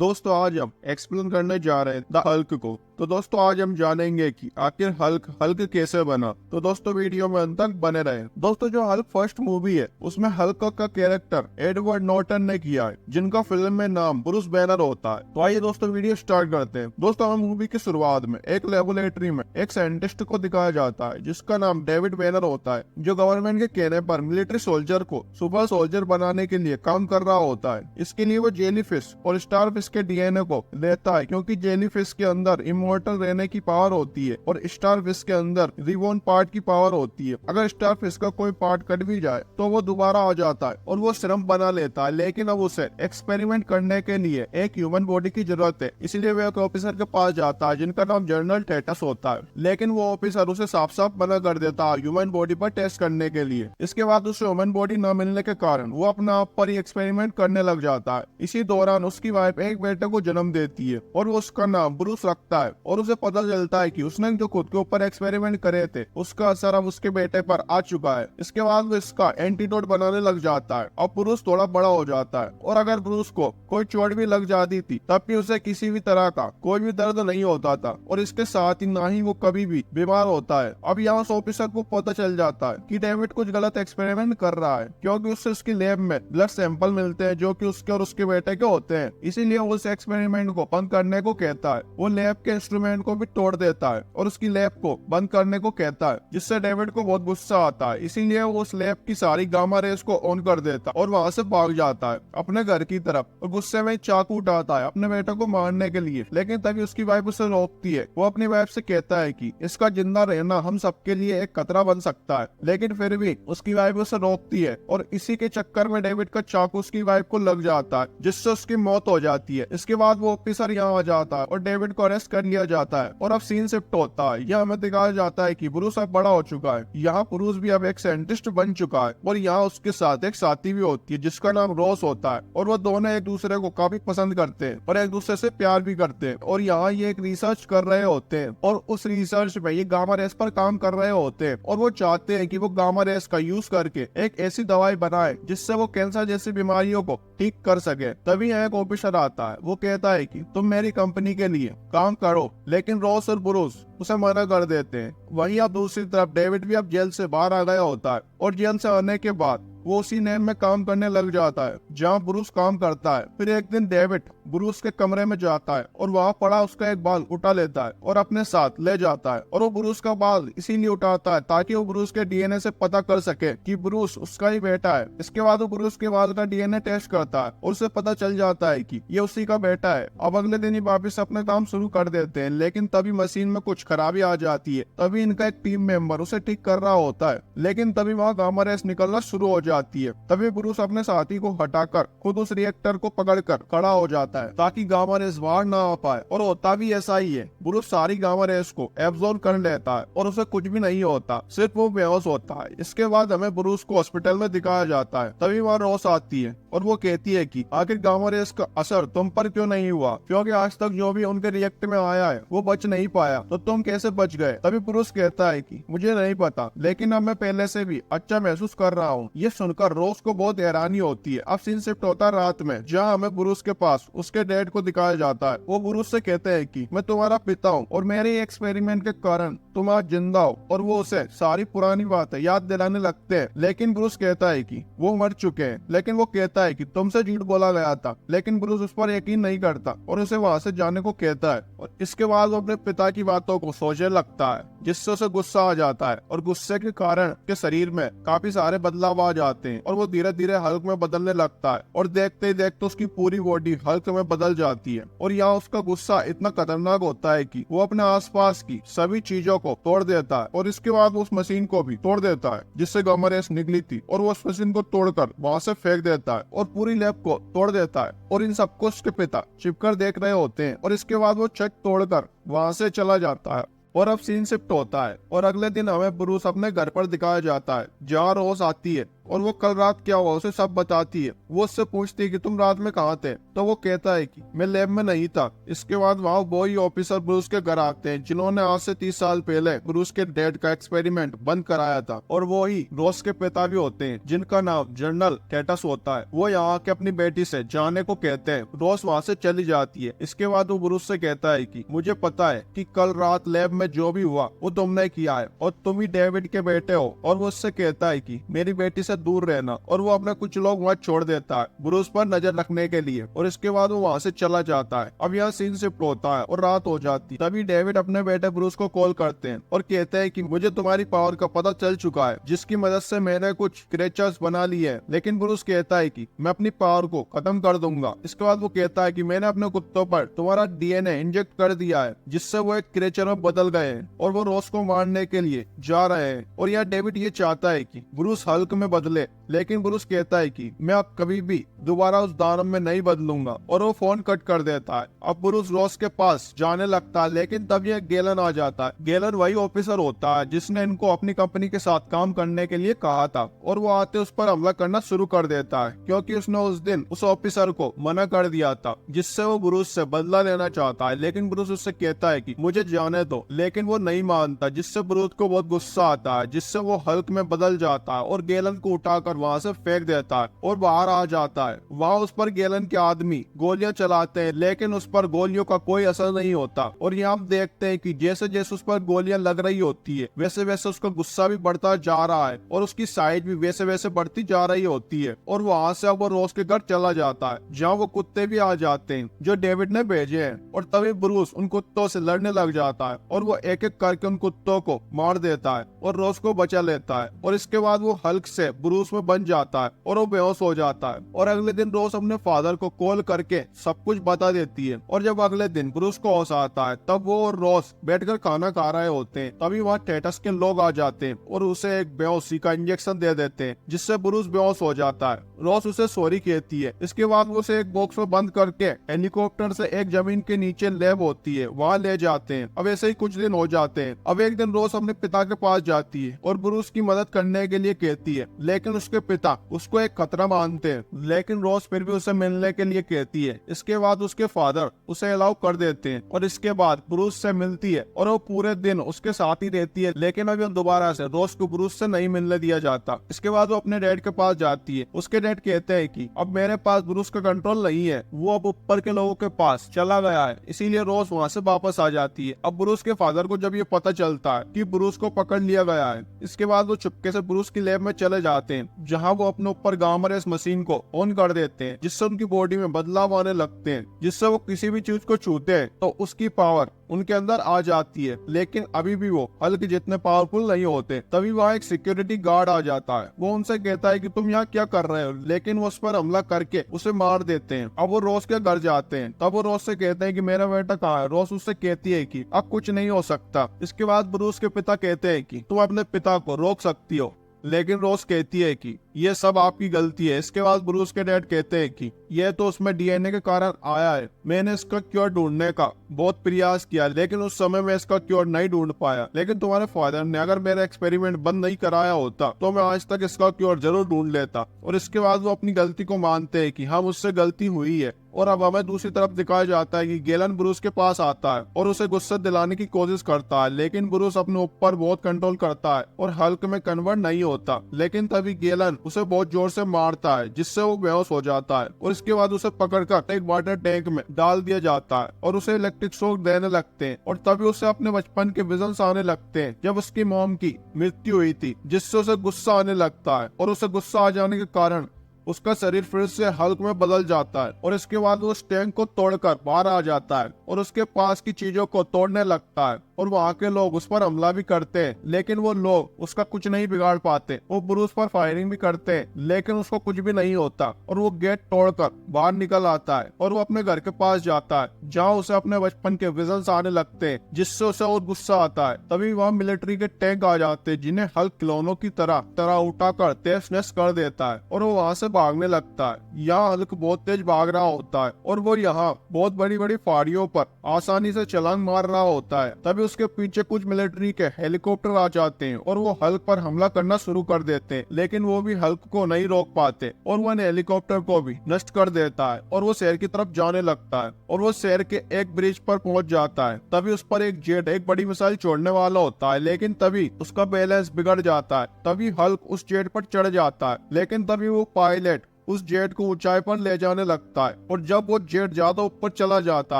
दोस्तों आज हम एक्सप्लेन करने जा रहे हैं द हल्क को। तो दोस्तों आज हम जानेंगे कि आखिर हल्क कैसे बना। तो दोस्तों वीडियो में अंत तक बने रहे। दोस्तों जो हल्क फर्स्ट मूवी है उसमें हल्क का कैरेक्टर एडवर्ड नॉर्टन ने किया है, जिनका फिल्म में नाम ब्रूस बैनर होता है। तो आइए दोस्तों वीडियो स्टार्ट करते हैं। दोस्तों हम मूवी की शुरुआत में एक लेबोरेटरी में एक साइंटिस्ट को दिखाया जाता है जिसका नाम डेविड बैनर होता है, जो गवर्नमेंट के कहने पर मिलिट्री सोल्जर को सुपर सोल्जर बनाने के लिए काम कर रहा होता है। इसके लिए वो जेलीफिश और स्टारफिश के डीएनए को लेता है, क्योंकि जेलीफिश के अंदर इमोर्टल रहने की पावर होती है और स्टारफिश के अंदर रिबॉर्न पार्ट की पावर होती है। अगर स्टारफिश का कोई पार्ट कट भी जाए तो वो दोबारा आ जाता है और वो सिरम बना लेता है। लेकिन अब उसे एक्सपेरिमेंट करने के लिए एक ह्यूमन बॉडी की जरूरत है, इसलिए वो एक ऑफिसर के पास जाता है जिनका नाम जनरल टेटस होता है। लेकिन वो ऑफिसर उसे साफ साफ मना कर देता है ह्यूमन बॉडी पर टेस्ट करने के लिए। इसके बाद उसे ह्यूमन बॉडी न मिलने के कारण वो अपना आप पर ही एक्सपेरिमेंट करने लग जाता है। इसी दौरान उसकी वाइफ एक बेटे को जन्म देती है और वो उसका नाम ब्रूस रखता है। और उसे पता चलता है कि उसने जो खुद के ऊपर एक्सपेरिमेंट करे थे उसका असर अब उसके बेटे पर आ चुका है। इसके बाद वो इसका एंटीडोट बनाने लग जाता है। अब ब्रूस थोड़ा बड़ा हो जाता है और अगर ब्रूस को कोई चोट भी लग जाती थी तब भी उसे किसी भी तरह का कोई भी दर्द नहीं होता था, और इसके साथ ही ना ही वो कभी भी बीमार होता है। अब यहाँ ऑफिसर को पता चल जाता है कि डेविड कुछ गलत एक्सपेरिमेंट कर रहा है, क्योंकि उससे उसकी लैब में ब्लड सैंपल मिलते हैं जो कि उसके और उसके बेटे के होते हैं। इसीलिए वो उस एक्सपेरिमेंट को बंद करने को कहता है। वो लैब के इंस्ट्रूमेंट को भी तोड़ देता है और उसकी लैब को बंद करने को कहता है, जिससे डेविड को बहुत गुस्सा आता है। इसीलिए वो उस लैब की सारी गामा रेस को ऑन कर देता है और वहाँ से भाग जाता है अपने घर की तरफ, और गुस्से में चाकू उठाता है अपने बेटे को मारने के लिए। लेकिन तभी उसकी वाइफ उसे रोकती है। वो अपनी वाइफ से कहता है कि इसका जिंदा रहना हम सबके लिए एक खतरा बन सकता है, लेकिन फिर भी उसकी वाइफ उसे रोकती है और इसी के चक्कर में डेविड का चाकू उसकी वाइफ को लग जाता है, जिससे उसकी मौत हो जाती है। इसके बाद वो ऑफिसर यहाँ आ जाता है और डेविड को अरेस्ट कर लिया जाता है और अब सीन शिफ्ट होता है। यहाँ हमें दिखाया जाता है कि ब्रूस अब बड़ा हो चुका है। यहाँ ब्रूस भी अब एक साइंटिस्ट बन चुका है और यहाँ उसके साथ एक साथी भी होती है जिसका नाम रॉस होता है, और वो दोनों एक दूसरे को काफी पसंद करते हैं और एक दूसरे से प्यार भी करते हैं। और यहाँ ये एक रिसर्च कर रहे होते हैं और उस रिसर्च में ये गामा रेस पर काम कर रहे होते हैं, और वो चाहते हैं कि वो गामा रेस का यूज करके एक ऐसी दवाई बनाए जिससे वो कैंसर जैसी बीमारियों को ठीक कर सके। तभी यहाँ एक ऑफिसर आता है। वो कहता है कि तुम मेरी कंपनी के लिए काम करो, लेकिन रॉस और ब्रूस उसे मना कर देते हैं। वहीं अब दूसरी तरफ डेविड भी अब जेल से बाहर आ गया होता है और जेल से आने के बाद वो उसी लैब में काम करने लग जाता है जहाँ ब्रूस काम करता है। फिर एक दिन डेविड ब्रूस के कमरे में जाता है और वहाँ पड़ा उसका एक बाल उठा लेता है और अपने साथ ले जाता है। और वो ब्रूस का बाल इसीलिए उठाता है ताकि वो ब्रूस के डीएनए से पता कर सके कि ब्रूस उसका ही बेटा है। इसके बाद वो ब्रूस के बाल का डीएनए टेस्ट करता है और उसे पता चल जाता है कि ये उसी का बेटा है। अब अगले दिन ही वापिस अपना काम शुरू कर देते हैं, लेकिन तभी मशीन में कुछ खराबी आ जाती है। तभी इनका एक टीम मेंबर उसे ठीक कर रहा होता है, लेकिन तभी वहाँ गामा रेस निकलना शुरू हो जाती है। तभी ब्रूस अपने साथी को हटाकर खुद उस रिएक्टर को पकड़कर खड़ा हो जाता है ताकि गामा रेस बाहर ना आ पाए, और होता भी ऐसा ही है। ब्रूस सारी गामा रेस को एब्जॉर्ब कर लेता है और उसे कुछ भी नहीं होता, सिर्फ वो बेहोश होता है। इसके बाद हमें ब्रूस को हॉस्पिटल में दिखाया जाता है। तभी वहाँ रॉस आती है और वो कहती है कि आखिर गामा रेस का असर तुम पर क्यों नहीं हुआ, क्योंकि आज तक जो भी उनके रिएक्टर में आया है वो बच नहीं पाया, तो तुम कैसे बच गए। तभी ब्रूस कहता है कि मुझे नहीं पता, लेकिन अब मैं पहले से भी अच्छा महसूस कर रहा हूँ। ये सुनकर रॉस को बहुत हैरानी होती है। अब सीन शिफ्ट होता है रात में, जहाँ हमें ब्रूस के पास उसके डैड को दिखाया जाता है। वो ब्रूस से कहते हैं कि मैं तुम्हारा पिता हूँ और मेरे एक्सपेरिमेंट के कारण तुम आज जिंदा हो, और वो उसे सारी पुरानी बातें याद दिलाने लगते हैं। लेकिन ब्रूस कहता है कि वो मर चुके हैं, लेकिन वो कहता है कि तुमसे झूठ बोला गया था। लेकिन ब्रूस उस पर यकीन नहीं करता और उसे वहाँ से जाने को कहता है। और इसके बाद वो अपने पिता की बातों को सोचने लगता है, जिससे उसे गुस्सा आ जाता है, और गुस्से के कारण के शरीर में काफी सारे बदलाव आ जाते हैं और वो धीरे धीरे हल्क में बदलने लगता है, और देखते ही देखते उसकी पूरी बॉडी हल्क में बदल जाती है। और यहाँ उसका गुस्सा इतना खतरनाक होता है कि वो अपने आसपास की सभी चीजों को तोड़ देता है, और इसके बाद वो उस मशीन को भी तोड़ देता है जिससे गामा रेस निकली थी, और वो उस मशीन को तोड़कर वहाँ से फेंक देता है और पूरी लैब को तोड़ देता है। और इन सबको उसके पिता छिपकर देख रहे होते हैं, और इसके बाद वो छत तोड़कर वहाँ से चला जाता है। और अब सीन शिफ्ट होता है और अगले दिन हमें ब्रूस अपने घर पर दिखाया जाता है, जहाँ रोज आती है और वो कल रात क्या हुआ उसे सब बताती है। वो उससे पूछती है कि तुम रात में कहाँ थे, तो वो कहता है कि मैं लैब में नहीं था। इसके बाद वहाँ वही ऑफिसर ब्रूस के घर आते हैं जिन्होंने आज से 30 साल पहले ब्रूस के डैड का एक्सपेरिमेंट बंद कराया था, और वो ही रोस के पिता भी होते हैं जिनका नाम जनरल टेटस होता है। वो यहाँ के अपनी बेटी से जाने को कहते हैं। रोस वहाँ से चली जाती है। इसके बाद वो ब्रूस से कहता है कि मुझे पता है कि कल रात लैब में जो भी हुआ वो तुमने किया है और तुम ही डेविड के बेटे हो। और वो उससे कहता है कि मेरी बेटी से दूर रहना, और वो अपने कुछ लोग वहाँ छोड़ देता है ब्रूस पर नजर रखने के लिए, और इसके बाद वो वहाँ से चला जाता है। अब यहाँ सीन शिफ्ट होता है और रात हो जाती है। तभी डेविड अपने बेटे ब्रूस को कॉल करते हैं और कहते हैं कि मुझे तुम्हारी पावर का पता चल चुका है, जिसकी मदद से मैंने कुछ क्रिएचर्स बना लिए है। लेकिन ब्रूस कहता है कि मैं अपनी पावर को खत्म कर दूंगा। इसके बाद वो कहता है कि मैंने अपने कुत्तों पर तुम्हारा डीएनए इंजेक्ट कर दिया है, जिससे वो एक क्रिएचर में बदल गए हैं और वो रोस को मारने के लिए जा रहे हैं। और यहाँ डेविड ये चाहता है कि ब्रूस हल्क में बदले, लेकिन ब्रूस कहता है कि मैं अब कभी भी दोबारा उस दानव में नहीं बदलूंगा, और वो फोन कट कर देता है। अब ब्रूस रॉस के पास जाने लगता है, लेकिन तब ये गैलन आ जाता है। गैलन वही ऑफिसर होता है जिसने इनको अपनी कंपनी के साथ काम करने के लिए कहा था, और वो आते उस पर हमला करना शुरू कर देता है, क्योंकि उसने उस दिन उस ऑफिसर को मना कर दिया था, जिससे वो ब्रूस से बदला लेना चाहता है। लेकिन ब्रूस उससे कहता है कि मुझे जाने दो, लेकिन वो नहीं मानता, जिससे ब्रूस को बहुत गुस्सा आता है, जिससे वो हल्क में बदल जाता है और गैलन को उठाकर वहाँ से फेंक देता है और बाहर आ जाता है। वहाँ उस पर गैलन के आदमी गोलियां चलाते हैं, लेकिन उस पर गोलियों का कोई असर नहीं होता। और यहाँ हम देखते हैं कि जैसे जैसे उस पर गोलियां लग रही होती है, वैसे वैसे उसका गुस्सा भी बढ़ता जा रहा है और उसकी साइज भी वैसे वैसे बढ़ती जा रही होती है। और वहाँ से अब वो रोज के घर चला जाता है, जहाँ वो कुत्ते भी आ जाते हैं जो डेविड ने भेजे हैं। और तभी ब्रूस उन कुत्तों से लड़ने लग जाता है और वो एक एक करके उन कुत्तों को मार देता है और रोज को बचा लेता है। और इसके बाद वो हल्क से ब्रूस में बन जाता है और वो बेहोश हो जाता है। और अगले दिन रोज अपने फादर को कॉल करके सब कुछ बता देती है। और जब अगले दिन ब्रूस को होश आता है, तब वो और रोस बैठकर खाना खा रहे होते हैं। तभी वहाँ टेटस के लोग आ जाते हैं और उसे एक बेहोशी का इंजेक्शन दे देते हैं, जिससे ब्रूस बेहोश हो जाता है। रोस उसे सॉरी कहती है। इसके बाद वो उसे एक बॉक्स में बंद करके हेलीकॉप्टर से एक जमीन के नीचे लैब होती है वहाँ ले जाते हैं। अब ऐसे ही कुछ दिन हो जाते हैं। अब एक दिन रोस अपने पिता के पास जाती है और ब्रूस की मदद करने के लिए कहती है, लेकिन उसके पिता उसको एक खतरा मानते हैं। लेकिन रोस फिर भी उसे मिलने के लिए कहती है। इसके बाद उसके फादर उसे अलाउ कर देते हैं और इसके बाद ब्रूस से मिलती है और वो पूरे दिन उसके साथ ही रहती है। लेकिन अब दोबारा से रोस को ब्रूस से नहीं मिलने दिया जाता। इसके बाद वो अपने डैड के पास जाती है। उसके डैड कहते हैं कि अब मेरे पास ब्रूस का कंट्रोल नहीं है, वो अब ऊपर के लोगों के पास चला गया है, इसीलिए रोस वहाँ से वापस आ जाती है। अब ब्रूस के फादर को जब ये पता चलता है कि ब्रूस को पकड़ लिया गया है, इसके बाद वो चुपके से ब्रूस की लैब में चले जाते हैं, जहाँ वो अपने ऊपर गामा-रेस मशीन को ऑन कर देते हैं, जिससे उनकी बॉडी में बदलाव आने लगते हैं, जिससे वो किसी भी चीज को छूते हैं तो उसकी पावर उनके अंदर आ जाती है। लेकिन अभी भी वो हल्क जितने पावरफुल नहीं होते। तभी वहाँ एक सिक्योरिटी गार्ड आ जाता है। वो उनसे कहता है कि तुम यहाँ क्या कर रहे हो, लेकिन वो उस पर हमला करके उसे मार देते हैं। अब वो रोस के घर जाते हैं। तब वो रोस से कहते हैं कि मेरा बेटा कहाँ है। रोस उससे कहती है कि अब कुछ नहीं हो सकता। इसके बाद ब्रूस के पिता कहते हैं कि तुम अपने पिता को रोक सकती हो, लेकिन रोस कहती है कि ये सब आपकी गलती है। इसके बाद ब्रूस के डैड कहते हैं कि यह तो उसमें डीएनए के कारण आया है, मैंने इसका क्योर ढूंढने का बहुत प्रयास किया, लेकिन उस समय मैं इसका क्योर नहीं ढूंढ पाया। लेकिन तुम्हारे फादर ने अगर मेरा एक्सपेरिमेंट बंद नहीं कराया होता तो मैं आज तक इसका क्योर जरूर ढूंढ लेता। और इसके बाद वो अपनी गलती को मानते हैं कि हाँ मुझसे गलती हुई है। और अब हमें दूसरी तरफ दिखाया जाता है कि गैलन ब्रूस के पास आता है और उसे गुस्सा दिलाने की कोशिश करता है, लेकिन ब्रूस अपने ऊपर बहुत कंट्रोल करता है और हल्क में कन्वर्ट नहीं होता। लेकिन तभी गैलन उसे बहुत जोर से मारता है, जिससे वो बेहोश हो जाता है। और इसके बाद उसे पकड़कर एक वाटर टैंक में डाल दिया जाता है और उसे इलेक्ट्रिक शॉक देने लगते हैं। और तभी उसे अपने बचपन के विजन्स आने लगते हैं, जब उसकी मॉम की मृत्यु हुई थी, जिससे उसे गुस्सा आने लगता है। और उसे गुस्सा आ जाने के कारण उसका शरीर फिर से हल्क में बदल जाता है। और इसके बाद वो उस टैंक को तोड़कर बाहर आ जाता है और उसके पास की चीजों को तोड़ने लगता है। और वहाँ के लोग उस पर हमला भी करते हैं, लेकिन वो लोग उसका कुछ नहीं बिगाड़ पाते। वो ब्रूस पर फायरिंग भी करते हैं, लेकिन उसको कुछ भी नहीं होता। और वो गेट तोड़कर बाहर निकल आता है और वो अपने घर के पास जाता है, जहाँ उसे अपने बचपन के विजन्स आने लगते हैं, जिससे उसे और गुस्सा आता है। तभी वहाँ मिलिट्री के टैंक आ जाते हैं, जिन्हें हल्क खिलौनों की तरह उठाकर तहस नहस कर देता है और वो वहाँ से भागने लगता है। यहाँ हल्क बहुत तेज भाग रहा होता है और वो यहाँ बहुत बड़ी बड़ी फाड़ियों पर आसानी से छलांग मार रहा होता है। तभी उसके पीछे कुछ मिलिट्री के हेलीकॉप्टर आ जाते हैं और वो हल्क पर हमला करना शुरू कर देते हैं, लेकिन वो भी हल्क को नहीं रोक पाते और वो हेलीकॉप्टर को भी नष्ट कर देता है और वो शहर की तरफ जाने लगता है और वो शहर के एक ब्रिज पर पहुंच जाता है। तभी उस पर एक जेट एक बड़ी मिसाइल छोड़ने वाला होता है, लेकिन तभी उसका बैलेंस बिगड़ जाता है। तभी हल्क उस जेट पर चढ़ जाता है, लेकिन तभी वो पायलट उस जेट को ऊंचाई पर ले जाने लगता है और जब वो जेट ज्यादा ऊपर चला जाता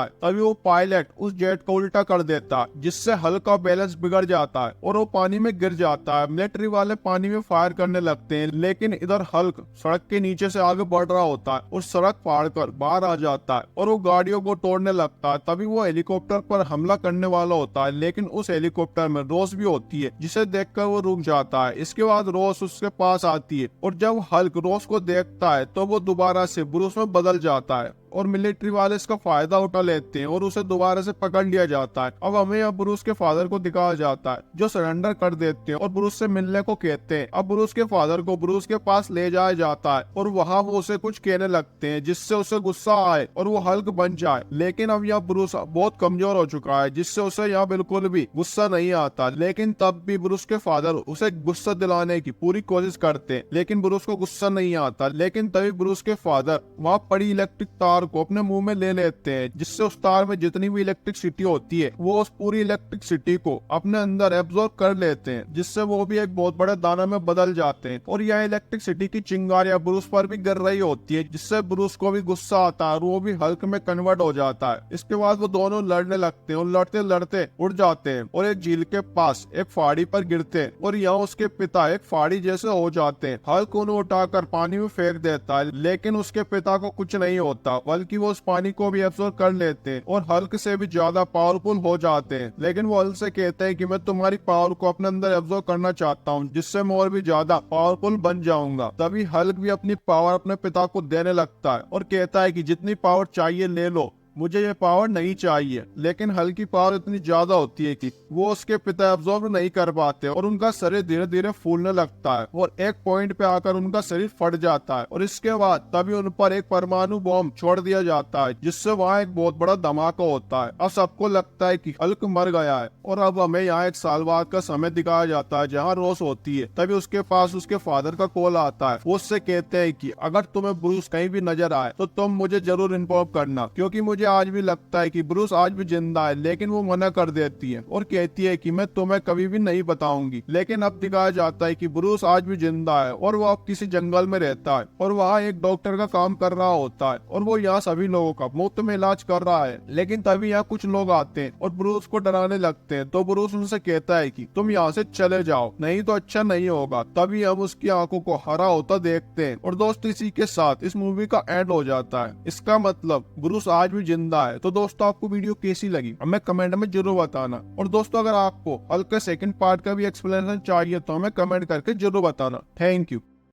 है तभी वो पायलट उस जेट को उल्टा कर देता है, जिससे हल्क का बैलेंस बिगड़ जाता है और वो पानी में गिर जाता है। मिलिट्री वाले पानी में फायर करने लगते हैं, लेकिन इधर हल्क सड़क के नीचे से आगे बढ़ रहा होता है और सड़क फाड़ कर बाहर आ जाता है और वो गाड़ियों को तोड़ने लगता है। तभी वो हेलीकॉप्टर पर हमला करने वाला होता है, लेकिन उस हेलीकॉप्टर में रोज भी होती है, जिसे देखकर वो रुक जाता है। इसके बाद रोज उसके पास आती है और जब हल्क रोज को देखता है तो वो दोबारा से ब्रूस में बदल जाता है और मिलिट्री वाले इसका फायदा उठा लेते हैं और उसे दोबारा से पकड़ लिया जाता है। अब हमें अब ब्रूस के फादर को दिखाया जाता है, जो सरेंडर कर देते हैं और ब्रूस से मिलने को कहते हैं। अब ब्रूस के फादर को ब्रूस के पास ले जाया जाता है और वहाँ वो उसे कुछ कहने लगते हैं, जिससे उसे गुस्सा आए और वो हल्क बन जाए। लेकिन अब यह ब्रूस बहुत कमजोर हो चुका है, जिससे उसे यहाँ बिल्कुल भी गुस्सा नहीं आता। लेकिन तब भी ब्रूस के फादर उसे गुस्सा दिलाने की पूरी कोशिश करते हैं, लेकिन ब्रूस को गुस्सा नहीं आता। लेकिन तभी ब्रूस के फादर वहाँ पड़ी इलेक्ट्रिक तार को अपने मुंह में ले लेते हैं, जिससे उस तार में जितनी भी इलेक्ट्रिसिटी होती है वो उस पूरी इलेक्ट्रिसिटी को अपने अंदर एब्जॉर्ब कर लेते हैं, जिससे वो भी एक बहुत बड़े दाना में बदल जाते हैं। और यह इलेक्ट्रिसिटी की चिंगारियां ब्रूस पर भी गिर रही होती है, जिससे ब्रूस को भी गुस्सा आता है और वो भी हल्क में कन्वर्ट हो जाता है। इसके बाद वो दोनों लड़ने लगते हैं और लड़ते लड़ते उड़ जाते हैं और एक झील के पास एक फाड़ी पर गिरते हैं और यहाँ उसके पिता एक फाड़ी जैसे हो जाते हैं। हल्क उन्हें उठाकर पानी में फेंक देता है, लेकिन उसके पिता को कुछ नहीं होता, बल्कि वो उस पानी को भी एब्सॉर्ब कर लेते हैं और हल्क से भी ज्यादा पावरफुल हो जाते हैं। लेकिन वो हल्क से कहते हैं कि मैं तुम्हारी पावर को अपने अंदर एब्सॉर्ब करना चाहता हूँ, जिससे मैं और भी ज्यादा पावरफुल बन जाऊंगा। तभी हल्क भी अपनी पावर अपने पिता को देने लगता है और कहता है कि जितनी पावर चाहिए ले लो, मुझे ये पावर नहीं चाहिए। लेकिन हल्क की पावर इतनी ज्यादा होती है कि वो उसके पिता एब्जॉर्ब नहीं कर पाते और उनका शरीर धीरे धीरे फूलने लगता है और एक पॉइंट पे आकर उनका शरीर फट जाता है और इसके बाद तभी उन पर एक परमाणु बॉम्ब छोड़ दिया जाता है, जिससे वहाँ एक बहुत बड़ा धमाका होता है। अब सबको लगता है कि हल्क मर गया है और अब हमें यहाँ एक साल बाद का समय दिखाया जाता है जहाँ रोज होती है। तभी उसके पास उसके फादर का कॉल आता है। वो उससे कहते हैं कि अगर तुम्हें ब्रूस कहीं भी नजर आए तो तुम मुझे जरूर इन्फॉर्म करना, क्योंकि मुझे आज भी लगता है कि ब्रूस आज भी जिंदा है। लेकिन वो मना कर देती है और कहती है कि मैं तुम्हें कभी भी नहीं बताऊंगी। लेकिन अब दिखाया जाता है कि ब्रूस आज भी जिंदा है और वो अब किसी जंगल में रहता है और वहाँ एक डॉक्टर का काम कर रहा होता है और वो यहाँ सभी लोगों का मुफ्त में इलाज कर रहा है। लेकिन तभी यहाँ कुछ लोग आते हैं और ब्रूस को डराने लगते हैं, तो ब्रूस उनसे कहता है कि तुम यहाँ से चले जाओ, नहीं तो अच्छा नहीं होगा। तभी हम उसकी आंखों को हरा होता देखते हैं और दोस्तों इसी के साथ इस मूवी का एंड हो जाता है। इसका मतलब ब्रूस आज भी जिंदा है। तो दोस्तों आपको वीडियो कैसी लगी हमें कमेंट में जरूर बताना। और दोस्तों अगर आपको हल्क के सेकंड पार्ट का भी एक्सप्लेनेशन चाहिए तो हमें कमेंट करके जरूर बताना। Thank you.